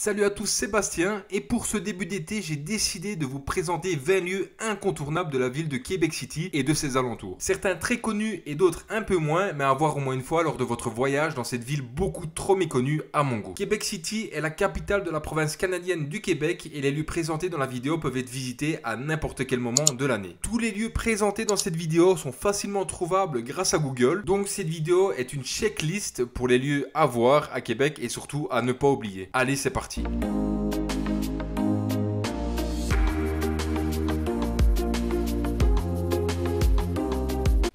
Salut à tous, Sébastien, et pour ce début d'été, j'ai décidé de vous présenter 20 lieux incontournables de la ville de Québec City et de ses alentours. Certains très connus et d'autres un peu moins, mais à voir au moins une fois lors de votre voyage dans cette ville beaucoup trop méconnue à mon goût. Québec City est la capitale de la province canadienne du Québec et les lieux présentés dans la vidéo peuvent être visités à n'importe quel moment de l'année. Tous les lieux présentés dans cette vidéo sont facilement trouvables grâce à Google, donc cette vidéo est une checklist pour les lieux à voir à Québec et surtout à ne pas oublier. Allez, c'est parti.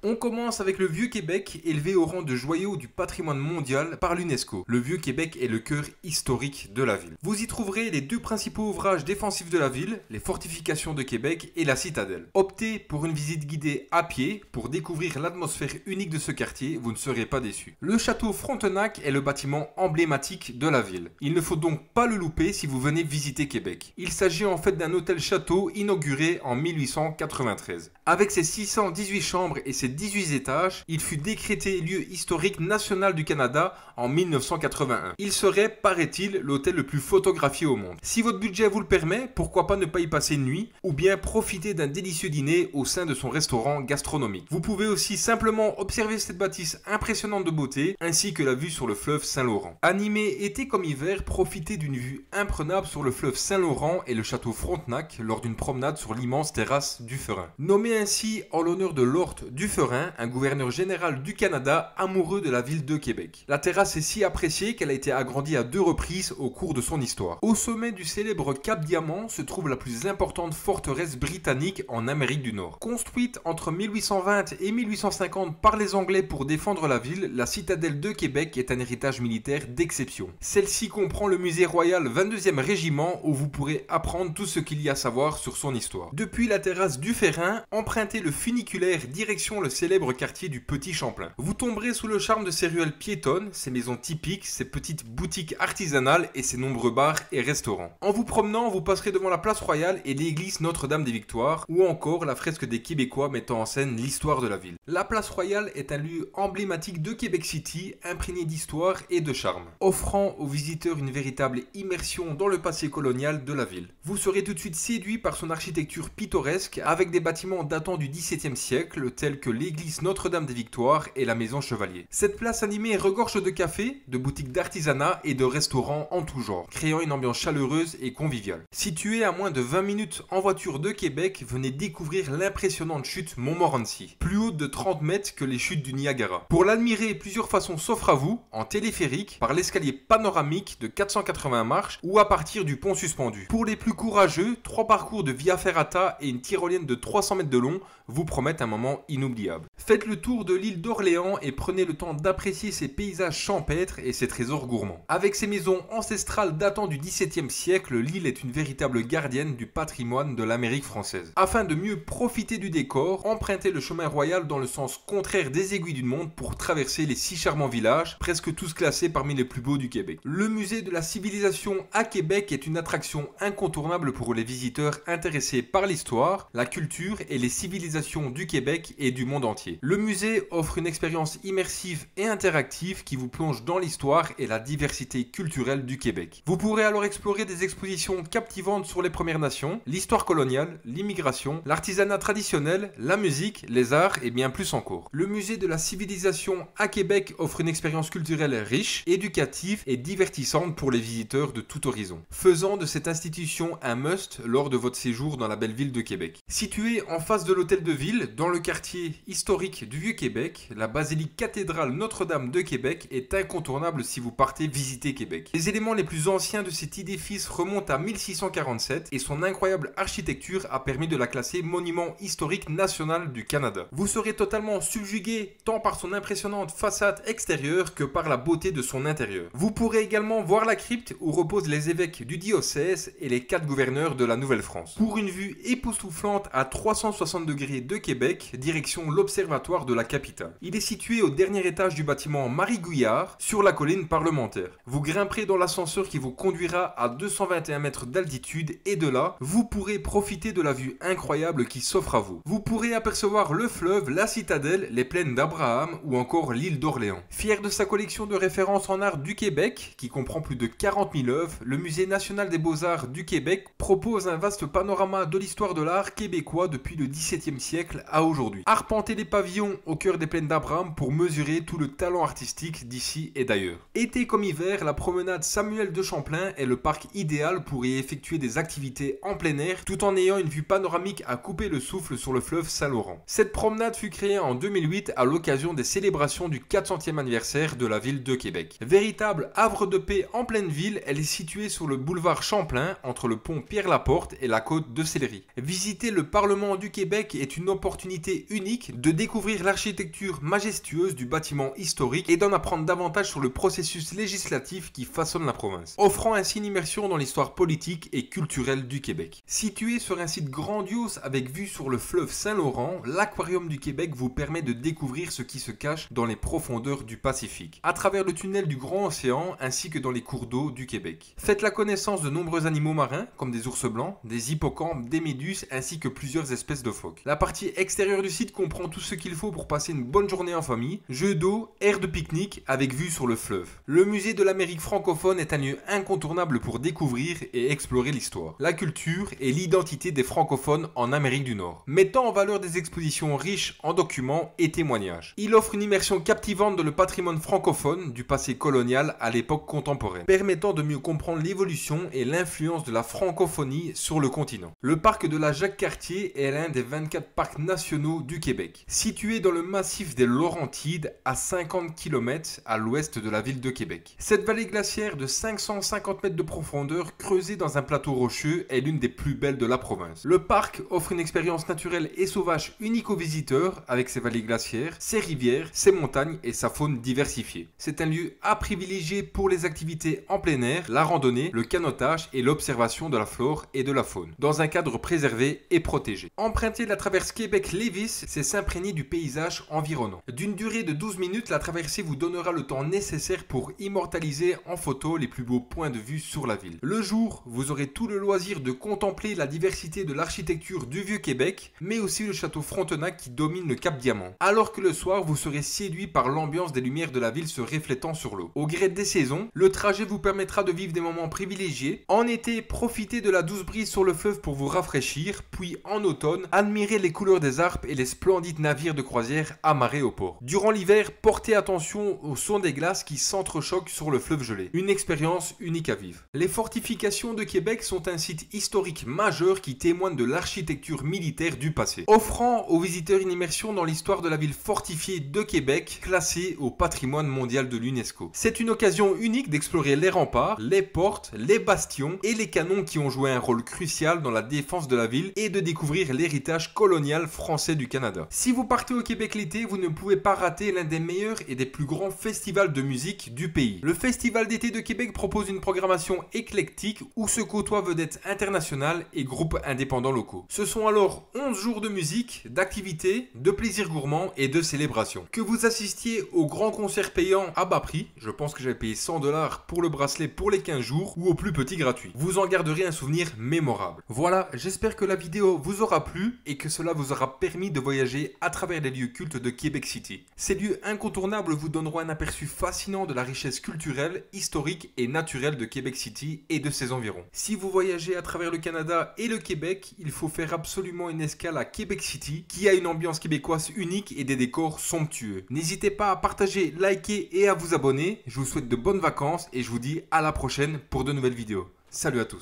On commence avec le Vieux-Québec, élevé au rang de joyau du patrimoine mondial par l'UNESCO. Le Vieux-Québec est le cœur historique de la ville. Vous y trouverez les deux principaux ouvrages défensifs de la ville, les fortifications de Québec et la citadelle. Optez pour une visite guidée à pied pour découvrir l'atmosphère unique de ce quartier, vous ne serez pas déçus. Le château Frontenac est le bâtiment emblématique de la ville. Il ne faut donc pas le louper si vous venez visiter Québec. Il s'agit en fait d'un hôtel-château inauguré en 1893. Avec ses 618 chambres et ses 18 étages, il fut décrété lieu historique national du Canada en 1981. Il serait, paraît-il, l'hôtel le plus photographié au monde. Si votre budget vous le permet, pourquoi pas ne pas y passer une nuit ou bien profiter d'un délicieux dîner au sein de son restaurant gastronomique. Vous pouvez aussi simplement observer cette bâtisse impressionnante de beauté ainsi que la vue sur le fleuve Saint-Laurent. Animé été comme hiver, profitez d'une vue imprenable sur le fleuve Saint-Laurent et le château Frontenac lors d'une promenade sur l'immense terrasse du Ferin. Nommé ainsi en l'honneur de Lord Dufferin, un gouverneur général du Canada amoureux de la ville de Québec. La terrasse est si appréciée qu'elle a été agrandie à 2 reprises au cours de son histoire. Au sommet du célèbre Cap Diamant se trouve la plus importante forteresse britannique en Amérique du Nord. Construite entre 1820 et 1850 par les Anglais pour défendre la ville, la citadelle de Québec est un héritage militaire d'exception. Celle-ci comprend le musée royal 22e régiment où vous pourrez apprendre tout ce qu'il y a à savoir sur son histoire. Depuis la terrasse du Ferin, empruntez le funiculaire direction le célèbre quartier du Petit Champlain. Vous tomberez sous le charme de ses ruelles piétonnes, ses maisons typiques, ses petites boutiques artisanales et ses nombreux bars et restaurants. En vous promenant, vous passerez devant la place Royale et l'église Notre-Dame des Victoires ou encore la fresque des Québécois mettant en scène l'histoire de la ville. La place Royale est un lieu emblématique de Québec City, imprégné d'histoire et de charme, offrant aux visiteurs une véritable immersion dans le passé colonial de la ville. Vous serez tout de suite séduit par son architecture pittoresque avec des bâtiments datant du XVIIe siècle tels que l'église Notre-Dame des Victoires et la maison Chevalier. Cette place animée regorge de cafés, de boutiques d'artisanat et de restaurants en tout genre, créant une ambiance chaleureuse et conviviale. Située à moins de 20 minutes en voiture de Québec, venez découvrir l'impressionnante chute Montmorency, plus haute de 30 mètres que les chutes du Niagara. Pour l'admirer, plusieurs façons s'offrent à vous, en téléphérique, par l'escalier panoramique de 480 marches ou à partir du pont suspendu. Pour les plus courageux, 3 parcours de Via Ferrata et une tyrolienne de 300 mètres de long vous promettent un moment inoubliable. Faites le tour de l'île d'Orléans et prenez le temps d'apprécier ses paysages champêtres et ses trésors gourmands. Avec ses maisons ancestrales datant du XVIIe siècle, l'île est une véritable gardienne du patrimoine de l'Amérique française. Afin de mieux profiter du décor, empruntez le chemin royal dans le sens contraire des aiguilles d'une montre pour traverser les 6 charmants villages, presque tous classés parmi les plus beaux du Québec. Le musée de la civilisation à Québec est une attraction incontournable pour les visiteurs intéressés par l'histoire, la culture et les civilisations du Québec et du monde entier. Le musée offre une expérience immersive et interactive qui vous plonge dans l'histoire et la diversité culturelle du Québec. Vous pourrez alors explorer des expositions captivantes sur les Premières Nations, l'histoire coloniale, l'immigration, l'artisanat traditionnel, la musique, les arts et bien plus encore. Le musée de la civilisation à Québec offre une expérience culturelle riche, éducative et divertissante pour les visiteurs de tout horizon, faisant de cette institution un must lors de votre séjour dans la belle ville de Québec. Située en face de l'hôtel de ville, dans le quartier historique du Vieux-Québec, la basilique cathédrale Notre-Dame de Québec est incontournable si vous partez visiter Québec. Les éléments les plus anciens de cet édifice remontent à 1647 et son incroyable architecture a permis de la classer monument historique national du Canada. Vous serez totalement subjugué tant par son impressionnante façade extérieure que par la beauté de son intérieur. Vous pourrez également voir la crypte où reposent les évêques du diocèse et les 4 gouverneurs de la Nouvelle-France. Pour une vue époustouflante à 360 degrés de Québec, direction l'Observatoire l'observatoire de la capitale. Il est situé au dernier étage du bâtiment Marie Guyard, sur la colline parlementaire. Vous grimperez dans l'ascenseur qui vous conduira à 221 mètres d'altitude et de là, vous pourrez profiter de la vue incroyable qui s'offre à vous. Vous pourrez apercevoir le fleuve, la citadelle, les plaines d'Abraham ou encore l'île d'Orléans. Fier de sa collection de références en art du Québec, qui comprend plus de 40 000 œuvres, le Musée national des beaux-arts du Québec propose un vaste panorama de l'histoire de l'art québécois depuis le XVIIe siècle à aujourd'hui. Arpentez les pavillons au cœur des plaines d'Abraham pour mesurer tout le talent artistique d'ici et d'ailleurs. Été comme hiver, la promenade Samuel de Champlain est le parc idéal pour y effectuer des activités en plein air tout en ayant une vue panoramique à couper le souffle sur le fleuve Saint-Laurent. Cette promenade fut créée en 2008 à l'occasion des célébrations du 400e anniversaire de la ville de Québec. Véritable havre de paix en pleine ville, elle est située sur le boulevard Champlain entre le pont Pierre-Laporte et la côte de Sillery. Visiter le Parlement du Québec est une opportunité unique de découvrir l'architecture majestueuse du bâtiment historique et d'en apprendre davantage sur le processus législatif qui façonne la province, offrant ainsi une immersion dans l'histoire politique et culturelle du Québec. Situé sur un site grandiose avec vue sur le fleuve Saint-Laurent, l'Aquarium du Québec vous permet de découvrir ce qui se cache dans les profondeurs du Pacifique, à travers le tunnel du Grand Océan ainsi que dans les cours d'eau du Québec. Faites la connaissance de nombreux animaux marins comme des ours blancs, des hippocampes, des méduses ainsi que plusieurs espèces de phoques. La partie extérieure du site comprend tout ce qu'il faut pour passer une bonne journée en famille, jeux d'eau, aire de pique-nique avec vue sur le fleuve. Le musée de l'Amérique francophone est un lieu incontournable pour découvrir et explorer l'histoire, la culture et l'identité des francophones en Amérique du Nord, mettant en valeur des expositions riches en documents et témoignages. Il offre une immersion captivante dans le patrimoine francophone du passé colonial à l'époque contemporaine, permettant de mieux comprendre l'évolution et l'influence de la francophonie sur le continent. Le parc de la Jacques-Cartier est l'un des 24 parcs nationaux du Québec, situé dans le massif des Laurentides à 50 km à l'ouest de la ville de Québec. Cette vallée glaciaire de 550 mètres de profondeur creusée dans un plateau rocheux est l'une des plus belles de la province. Le parc offre une expérience naturelle et sauvage unique aux visiteurs avec ses vallées glaciaires, ses rivières, ses montagnes et sa faune diversifiée. C'est un lieu à privilégier pour les activités en plein air, la randonnée, le canotage et l'observation de la flore et de la faune, dans un cadre préservé et protégé. Emprunter la traverse Québec-Lévis, c'est s'imprégner du paysage environnant. D'une durée de 12 minutes, la traversée vous donnera le temps nécessaire pour immortaliser en photo les plus beaux points de vue sur la ville. Le jour, vous aurez tout le loisir de contempler la diversité de l'architecture du Vieux-Québec, mais aussi le château Frontenac qui domine le Cap Diamant. Alors que le soir, vous serez séduit par l'ambiance des lumières de la ville se reflétant sur l'eau. Au gré des saisons, le trajet vous permettra de vivre des moments privilégiés. En été, profitez de la douce brise sur le fleuve pour vous rafraîchir, puis en automne, admirez les couleurs des harpes et les splendides navires de croisière amarrés au port. Durant l'hiver, portez attention au son des glaces qui s'entrechoquent sur le fleuve gelé. Une expérience unique à vivre. Les fortifications de Québec sont un site historique majeur qui témoigne de l'architecture militaire du passé, offrant aux visiteurs une immersion dans l'histoire de la ville fortifiée de Québec, classée au patrimoine mondial de l'UNESCO. C'est une occasion unique d'explorer les remparts, les portes, les bastions et les canons qui ont joué un rôle crucial dans la défense de la ville et de découvrir l'héritage colonial français du Canada. Si vous partez au Québec l'été, vous ne pouvez pas rater l'un des meilleurs et des plus grands festivals de musique du pays. Le Festival d'été de Québec propose une programmation éclectique où se côtoient vedettes internationales et groupes indépendants locaux. Ce sont alors 11 jours de musique, d'activités, de plaisirs gourmands et de célébrations. Que vous assistiez au grand concert payant à bas prix, je pense que j'avais payé 100 $ pour le bracelet pour les 15 jours ou au plus petit gratuit. Vous en garderez un souvenir mémorable. Voilà, j'espère que la vidéo vous aura plu et que cela vous aura permis de voyager à travers les lieux cultes de Québec City. Ces lieux incontournables vous donneront un aperçu fascinant de la richesse culturelle, historique et naturelle de Québec City et de ses environs. Si vous voyagez à travers le Canada et le Québec, il faut faire absolument une escale à Québec City qui a une ambiance québécoise unique et des décors somptueux. N'hésitez pas à partager, liker et à vous abonner. Je vous souhaite de bonnes vacances et je vous dis à la prochaine pour de nouvelles vidéos. Salut à tous.